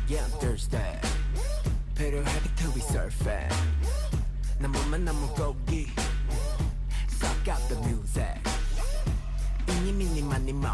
Yeah, I'm thirsty. 필요하게 to be surfing. 난 몸만 남은 고기. Suck out the music. 이니 미니 마니 모.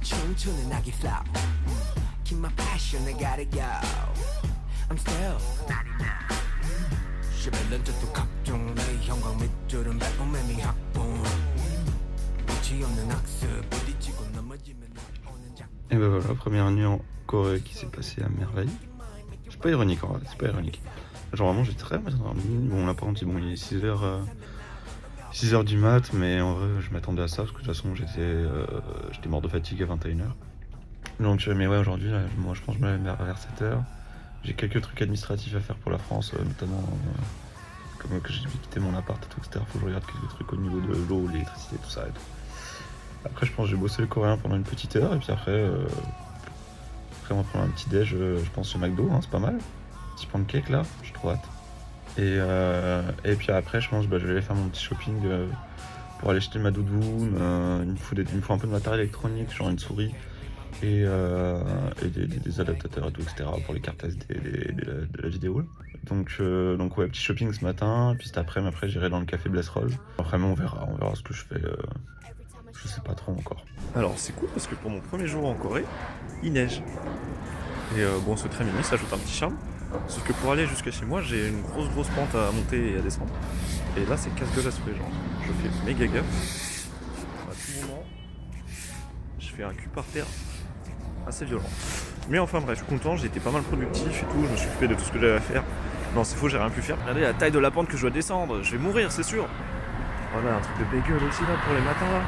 춤추는 아기 flow. Keep my passion, I gotta go. I'm still 99. 11년 전도 각종 내 형광 밑줄은 백범의 미학봉. 끝이 없는 학습 부딪히고 넘어지면 오는 작. Et ben voilà, première nuit en Corée qui s'est passée à merveille. C'est pas ironique en vrai, c'est pas ironique. Genre vraiment j'ai très bien dormi. Bon là par contre bon, il est 6h du mat, mais en vrai je m'attendais à ça parce que de toute façon j'étais mort de fatigue à 21h. Donc mais ouais aujourd'hui là, moi je pense que je me lève vers 7h. J'ai quelques trucs administratifs à faire pour la France, notamment comme que j'ai dû quitter mon appart et tout, etc. Faut que je regarde quelques trucs au niveau de l'eau, l'électricité, tout ça et tout. Après je pense que j'ai bossé le coréen pendant une petite heure et puis après on va prendre un petit déj, je pense chez McDo, hein, c'est pas mal. Petit pancake là, j'ai trop hâte. Et puis après je pense que je vais aller faire mon petit shopping pour aller jeter ma doudoune. Il me faut un peu de matériel électronique, genre une souris et des adaptateurs et tout, etc. pour les cartes SD de la vidéo. Donc ouais, petit shopping ce matin, puis cet après j'irai dans le café Bless Roll. Après on verra ce que je fais. Je sais pas trop encore. Alors c'est cool parce que pour mon premier jour en Corée, il neige. Et bon, c'est très mignon, ça ajoute un petit charme. Sauf que pour aller jusqu'à chez moi, j'ai une grosse pente à monter et à descendre. Et là, c'est casse-gueule à souhait, genre. Je fais méga gaffe. À tout moment, je fais un cul par terre assez violent. Mais enfin bref, je suis content, j'ai été pas mal productif et tout, je me suis occupé de tout ce que j'avais à faire. Non, c'est faux, j'ai rien pu faire. Regardez la taille de la pente que je dois descendre, je vais mourir, c'est sûr. Voilà, un truc de bagel aussi là pour les matins là.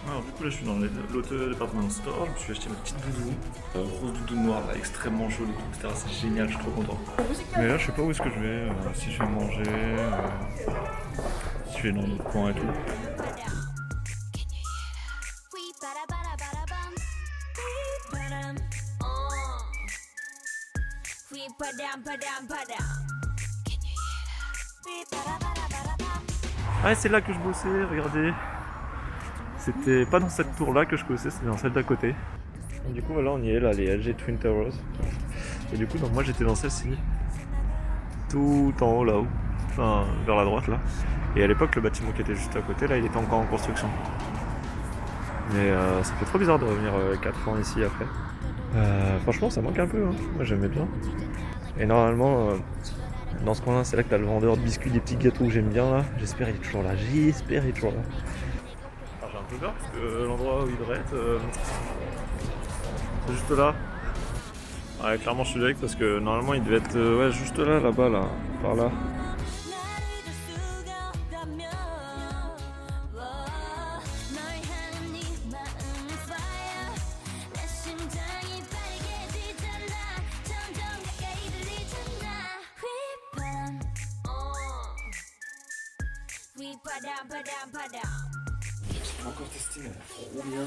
Alors du coup là je suis dans l'Hôtel Department Store, je me suis acheté ma petite doudoune, rose doudoune noire là, extrêmement chaude et tout, etc. C'est génial, je suis trop content. Mais là je sais pas où est-ce que je vais, si je vais manger, si je vais dans d'autres coins et tout. Ah c'est là que je bossais, regardez. C'était pas dans cette tour là que je bossais, c'était dans celle d'à côté. Et du coup voilà on y est là, les LG Twin Towers. Et du coup donc, moi j'étais dans celle-ci. Tout en haut là-haut. Enfin vers la droite là. Et à l'époque le bâtiment qui était juste à côté là il était encore en construction. Mais ça fait trop bizarre de revenir 4 ans ici après. Franchement ça manque un peu, hein. Moi j'aimais bien. Et normalement dans ce coin là c'est là que t'as le vendeur de biscuits, des petits gâteaux que j'aime bien là. J'espère il est toujours là, J'ai un peu peur parce que l'endroit où il devrait être c'est juste là. Ouais clairement je suis avec parce que normalement il devait être ouais, juste là, là-bas là, par là. J'ai encore testé, mais elle est trop bien.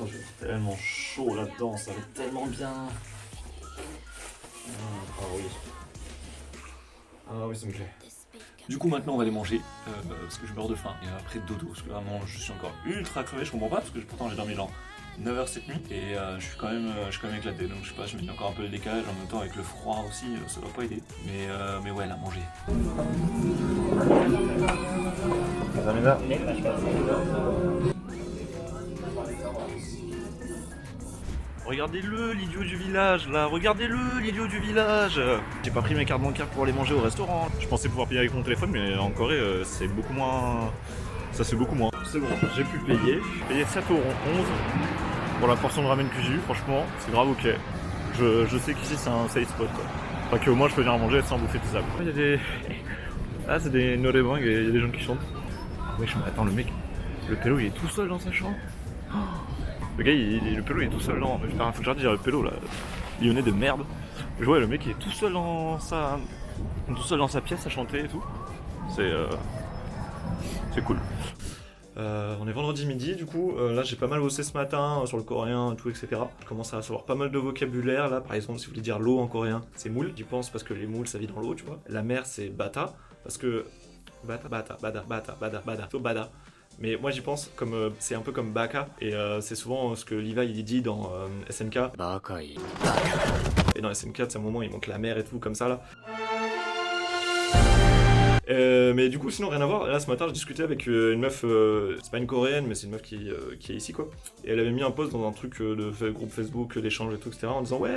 Oh, j'ai tellement chaud là-dedans, ça va tellement bien. Ah oui. Ah oui, ça me plaît. Du coup maintenant on va aller manger parce que je meurs de faim et après dodo parce que vraiment je suis encore ultra crevé, je comprends pas parce que pourtant j'ai dormi genre 9h cette nuit et je suis quand même éclaté, donc je sais pas, je mets encore un peu le décalage, en même temps avec le froid aussi ça doit pas aider, mais ouais la manger. Regardez-le, l'idiot du village, là, regardez-le, l'idiot du village. J'ai pas pris mes cartes bancaires pour aller manger au restaurant. Je pensais pouvoir payer avec mon téléphone, mais en Corée, c'est beaucoup moins... Ça se fait beaucoup moins. C'est bon, j'ai pu payer. J'ai payé 7,11€ pour la portion de ramen que j'ai eu, franchement, c'est grave ok. Je sais qu'ici, c'est un safe spot, quoi. Enfin, qu'au moins, je peux venir manger sans bouffer tout ça. Il y a des... Ah, c'est des norebangs et il y a des gens qui chantent. Ah ouais, mais attends, le mec, le pélo, il est tout seul dans sa chambre. Le gars, le pélo il est tout seul, non, putain, faut que je redise le pélo là. lyonnais de merde. Je vois le mec qui est tout seul dans sa pièce à chanter et tout. C'est cool. On est vendredi midi du coup, là j'ai pas mal bossé ce matin sur le coréen et tout, etc. Je commence à savoir pas mal de vocabulaire là, par exemple si vous voulez dire l'eau en coréen, c'est moule, j'y pense parce que les moules ça vit dans l'eau, tu vois. La mer c'est bata, parce que bada. Mais moi j'y pense comme c'est un peu comme baka, et c'est souvent ce que Levi il dit dans SNK. Et dans SNK, c'est un moment il montre la mer et tout comme ça là. Mais du coup sinon rien à voir, là ce matin je discutais avec une meuf, c'est pas une coréenne mais c'est une meuf qui est ici quoi, et elle avait mis un post dans un truc de groupe Facebook d'échange et tout etc en disant ouais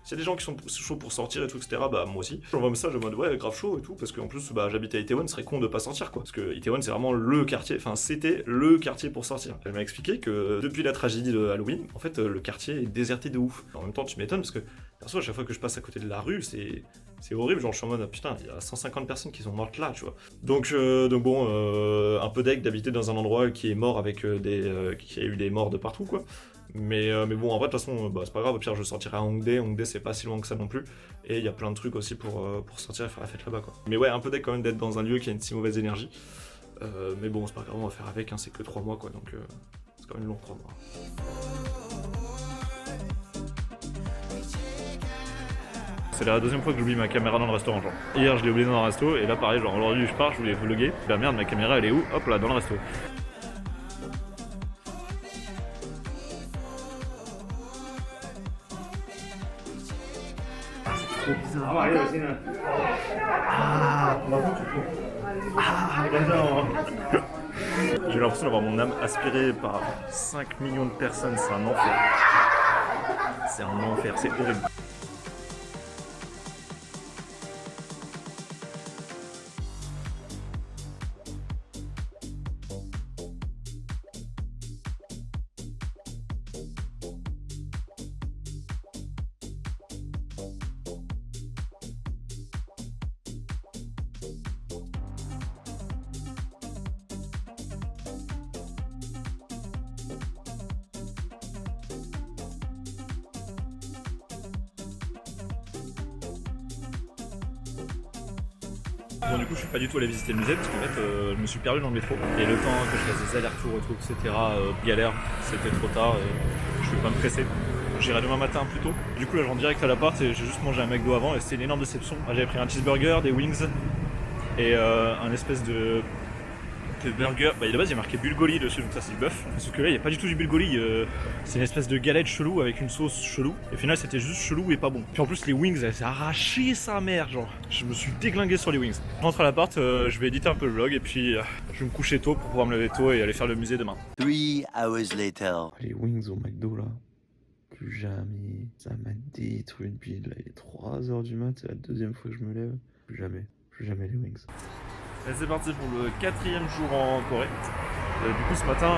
s'il y a des gens qui sont chauds pour sortir et tout etc bah moi aussi, j'envoie un message en mode ouais grave chaud et tout, parce qu'en plus bah j'habite à Itaewon, ce serait con de pas sortir quoi, parce que Itaewon c'est vraiment le quartier, enfin c'était le quartier pour sortir. Elle m'a expliqué que depuis la tragédie de Halloween en fait le quartier est déserté de ouf. En même temps tu m'étonnes parce que perso à chaque fois que je passe à côté de la rue c'est horrible, genre je suis en mode putain il y a 150 personnes qui sont mortes là tu vois. Donc bon, un peu deg d'habiter dans un endroit qui est mort avec qui a eu des morts de partout quoi. Mais bon en vrai de toute façon bah, c'est pas grave, au pire je sortirai à Hongdae c'est pas si loin que ça non plus. Et il y a plein de trucs aussi pour sortir et faire la fête là-bas quoi. Mais ouais un peu deg quand même d'être dans un lieu qui a une si mauvaise énergie. Mais bon c'est pas grave, on va faire avec, hein, c'est que 3 mois quoi, donc c'est quand même long 3 mois. C'est la deuxième fois que j'oublie ma caméra dans le restaurant genre. Hier je l'ai oublié dans le resto et là pareil genre aujourd'hui je pars, je voulais vlogger. Bah merde ma caméra elle est où? Hop là dans le resto. C'est trop bizarre. J'ai l'impression d'avoir mon âme aspirée par 5 millions de personnes, c'est un enfer. C'est un enfer, c'est horrible. Bon du coup je suis pas du tout allé visiter le musée parce qu'en fait je me suis perdu dans le métro et le temps que je fasse des allers-retours et tout etc galère, c'était trop tard et je vais pas me presser. J'irai demain matin plus tôt. Du coup là je rentre direct à l'appart et j'ai juste mangé un McDo avant et c'était une énorme déception. J'avais pris un cheeseburger, des wings et un espèce de burger. Bah de base il y a marqué bulgogi dessus donc ça c'est du bœuf. Sauf que là il n'y a pas du tout du bulgogi, c'est une espèce de galette chelou avec une sauce chelou. Et au final c'était juste chelou et pas bon. Puis en plus les wings elles s'est arraché sa mère genre. Je me suis déglingué sur les wings. Je rentre à l'appart, je vais éditer un peu le vlog et puis je vais me coucher tôt pour pouvoir me lever tôt et aller faire le musée demain. 3 hours later. Les wings au McDo là, plus jamais. Ça m'a détruit depuis là, il est 3h du mat, c'est la deuxième fois que je me lève. Plus jamais les wings. Et c'est parti pour le 4e jour en Corée. Du coup ce matin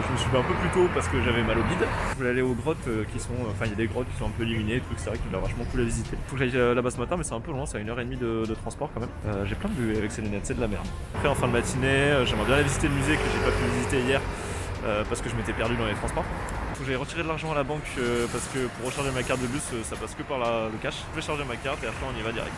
je me suis levé un peu plus tôt parce que j'avais mal au bide. Je voulais aller aux grottes qui sont, enfin il y a des grottes qui sont un peu illuminées, tout c'est vrai qu'il a vachement cool à visiter. Faut que j'aille là-bas ce matin mais c'est un peu loin, c'est à 1h30 de transport quand même. J'ai plein de vues avec ces lunettes, c'est de la merde. Après en fin de matinée, j'aimerais bien aller visiter le musée que j'ai pas pu visiter hier parce que je m'étais perdu dans les transports. Faut que j'aille retirer de l'argent à la banque parce que pour recharger ma carte de bus ça passe que par le cash. Je vais charger ma carte et après on y va direct.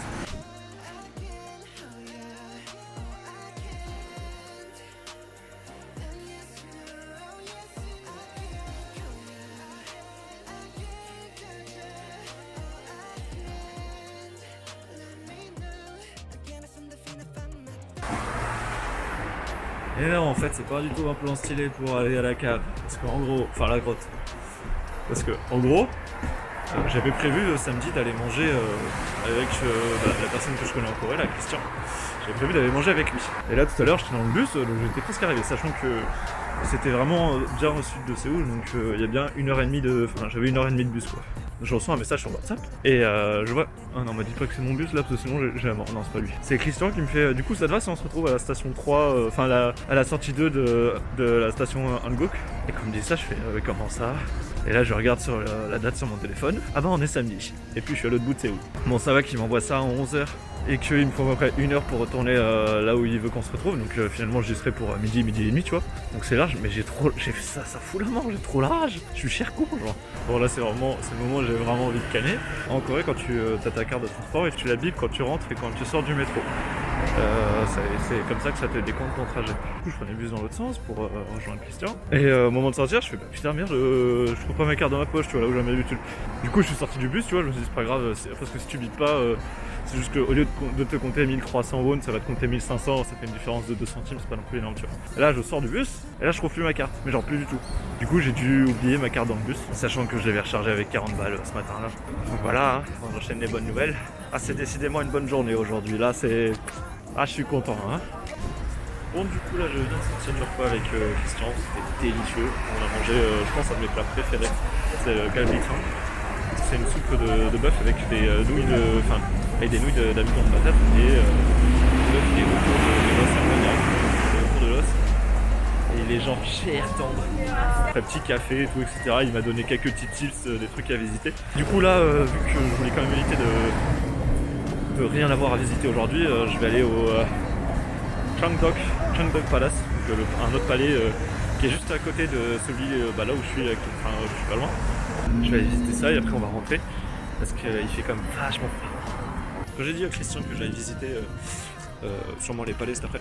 Et non, en fait, c'est pas du tout un plan stylé pour aller à la cave. Parce qu'en gros, enfin la grotte. Parce que, en gros, j'avais prévu samedi d'aller manger avec la personne que je connais en Corée, là, Christian. J'avais prévu d'aller manger avec lui. Et là, tout à l'heure, j'étais dans le bus, donc j'étais presque arrivé, sachant que c'était vraiment bien au sud de Séoul, donc il y a bien 1h30 de. Enfin, j'avais 1h30 de bus, quoi. Je reçois un message sur WhatsApp et je vois. Ah non, me dis pas que c'est mon bus là parce que sinon j'ai la mort. Non, c'est pas lui. C'est Christian qui me fait. Du coup, ça te va si on se retrouve à la station 3, enfin à la sortie 2 de la station Hanguk. Et comme dit ça, je fais comment ça? Et là je regarde sur la date sur mon téléphone. Ah bah on est samedi. Et puis je suis à l'autre bout de Séoul. Bon ça va qu'il m'envoie ça à 11h. Et qu'il me faut à peu près 1 heure pour retourner là où il veut qu'on se retrouve. Donc finalement j'y serai pour midi et demi tu vois. Donc c'est large mais j'ai fait ça fout la mort, j'ai trop la rage. Je suis cher con genre. Bon là c'est le moment où j'ai vraiment envie de canner. En Corée quand tu as ta carte de transport et tu la bipes quand tu rentres et quand tu sors du métro. C'est comme ça que ça te décompte ton trajet. Du coup je prenais le bus dans l'autre sens pour rejoindre Christian. Et au moment de sortir je fais putain merde je trouve pas ma carte dans ma poche tu vois là où j'ai mes habitudes. Du coup je suis sorti du bus tu vois, je me suis dit c'est pas grave parce que si tu bipes pas c'est juste qu'au lieu de te compter 1300 won ça va te compter 1500, ça fait une différence de 2 centimes, c'est pas non plus énorme tu vois. Et là je sors du bus et là je trouve plus ma carte, mais genre plus du tout. Du coup j'ai dû oublier ma carte dans le bus, sachant que je l'avais rechargée avec 40 balles ce matin là. Donc voilà, on enchaîne les bonnes nouvelles. Ah c'est décidément une bonne journée aujourd'hui, là c'est... Ah je suis content hein. Bon du coup là je viens de sortir du repas avec Christian, c'était délicieux. On a mangé je pense un de mes plats préférés, c'est le galbi-tang. C'est une soupe de bœuf avec des nouilles avec des nouilles d'amidon de patate et bœuf qui est autour de l'os armagnac, autour de l'os. Et il est genre cher tendre. Après petit café et tout etc. Il m'a donné quelques petits tips des trucs à visiter. Du coup là vu que je voulais quand même éviter de rien avoir à visiter aujourd'hui, je vais aller au Changdeok Palace, donc, un autre palais qui est juste à côté de celui là où je suis, je suis pas loin. Je vais aller visiter ça et après on va rentrer parce qu'il fait quand même vachement froid. Quand j'ai dit à Christian que j'allais visiter sûrement les palais cet après,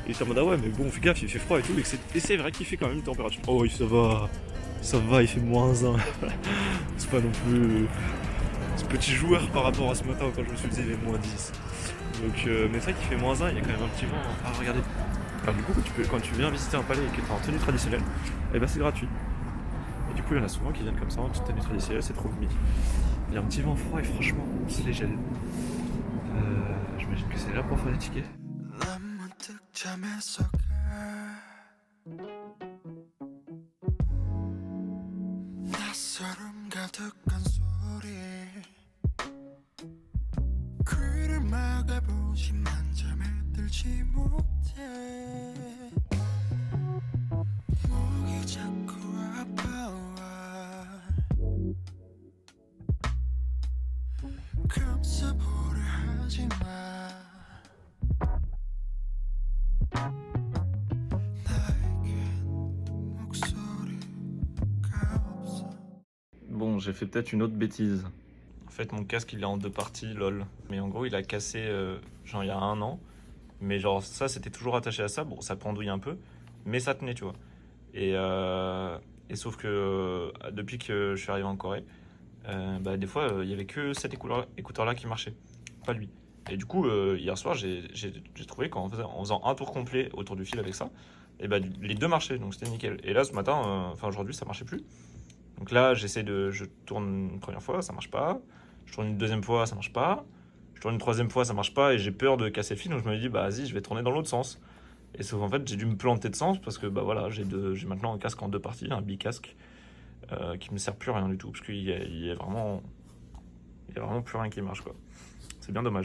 il était en mode ah ouais mais bon fais gaffe il fait froid et tout et c'est vrai qu'il fait quand même une température. Oh oui ça va il fait -1. C'est pas non plus ce petit joueur par rapport à ce matin quand je me suis dit il est -10. Donc mais c'est vrai qu'il fait -1, il y a quand même un petit vent à regarder. Alors du coup quand tu viens visiter un palais et que tu es en tenue traditionnelle, et ben c'est gratuit. Et du coup il y en a souvent qui viennent comme ça en petite tenue traditionnelle, c'est trop humide. Il y a un petit vent froid et franchement c'est léger. J'imagine que c'est là pour faire des tickets. Bon, j'ai fait peut-être une autre bêtise. En fait, mon casque, il est en 2 parties, lol. Mais en gros, il a cassé, genre, il y a 1 an. Mais genre, ça, c'était toujours attaché à ça. Bon, ça pendouille un peu, mais ça tenait, tu vois. Et sauf que depuis que je suis arrivé en Corée, des fois, il y avait que cet écouteur-là qui marchait, pas lui. Et du coup, hier soir, j'ai trouvé qu'en faisant un tour complet autour du fil avec ça, et les deux marchaient, donc c'était nickel. Et là, ce matin, aujourd'hui, ça marchait plus. Donc là, je tourne une première fois, ça marche pas. Je tourne une deuxième fois, ça marche pas. Je tourne une troisième fois, ça marche pas. Et j'ai peur de casser le fil, donc je me dis, vas-y, je vais tourner dans l'autre sens. Et sauf en fait, j'ai dû me planter de sens parce que voilà, j'ai maintenant un casque en 2 parties, un bicasque, qui me sert plus à rien du tout, parce qu'il y a vraiment plus rien qui marche, quoi. C'est bien dommage.